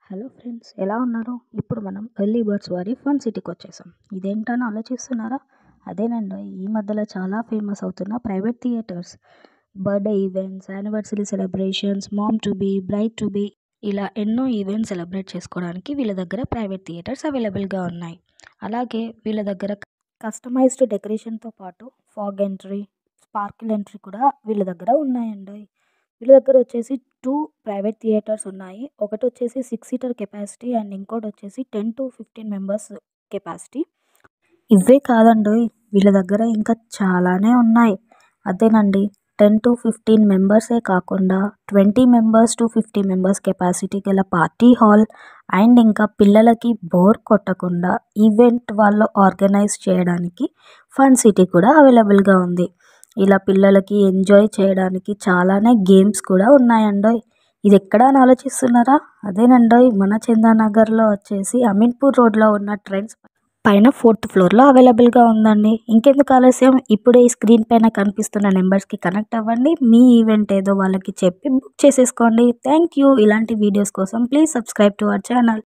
Hello friends, ఎలా ఉన్నారు? ఇప్పుడు మనం ఎర్లీ బర్డ్స్ వారి ఫన్ సిటీకి వచ్చేసాం. ఇదేంటని ఆలోచిస్తున్నారా? అదేనండి, ఈ మధ్యలో చాలా ఫేమస్ అవుతున్న private theatres. Birthday events, anniversary celebrations, mom to be, bride to be, ఇలా ఎన్నో ఈవెంట్స్ సెలబ్రేట్ చేసుకోవడానికి వీళ్ళ దగ్గర ప్రైవేట్ థియేటర్స్ అవైలబుల్గా ఉన్నాయి. అలాగే వీళ్ళ దగ్గర కస్టమైజ్డ్ డెకరేషన్తో పాటు ఫాగ్ ఎంట్రీ, స్పార్కిల్ ఎంట్రీ కూడా వీళ్ళ దగ్గర ఉన్నాయండి. వీళ్ళ దగ్గర వచ్చేసి 2 ప్రైవేట్ థియేటర్స్ ఉన్నాయి. ఒకటి వచ్చేసి 6 సీటర్ కెపాసిటీ అండ్ ఇంకోటి వచ్చేసి 10 to 15 మెంబర్స్ కెపాసిటీ. ఇవే కాదండి, వీళ్ళ దగ్గర ఇంకా చాలానే ఉన్నాయి. అదేనండి, 10 to 15 మెంబర్సే కాకుండా 20 మెంబర్స్ to 50 మెంబర్స్ కెపాసిటీ గల పార్టీ హాల్ అండ్ ఇంకా పిల్లలకి బోర్ కొట్టకుండా ఈవెంట్ వాళ్ళు ఆర్గనైజ్ చేయడానికి ఫన్ సిటీ కూడా అవైలబుల్గా ఉంది. ఇలా పిల్లలకి ఎంజాయ్ చేయడానికి చాలానే గేమ్స్ కూడా ఉన్నాయండోయ్. ఇది ఎక్కడ అని ఆలోచిస్తున్నారా? అదేనండోయ్, మన చందానగర్లో వచ్చేసి అమీన్పూర్ రోడ్లో ఉన్న ట్రెండ్స్ పైన 4th ఫ్లోర్లో అవైలబుల్గా ఉందండి. ఇంకెందుకు ఆలస్యం, ఇప్పుడే ఈ స్క్రీన్ పైన కనిపిస్తున్న నెంబర్స్కి కనెక్ట్ అవ్వండి. మీ ఈవెంట్ ఏదో వాళ్ళకి చెప్పి బుక్ చేసేసుకోండి. Thank you. ఇలాంటి వీడియోస్ కోసం please subscribe to our channel.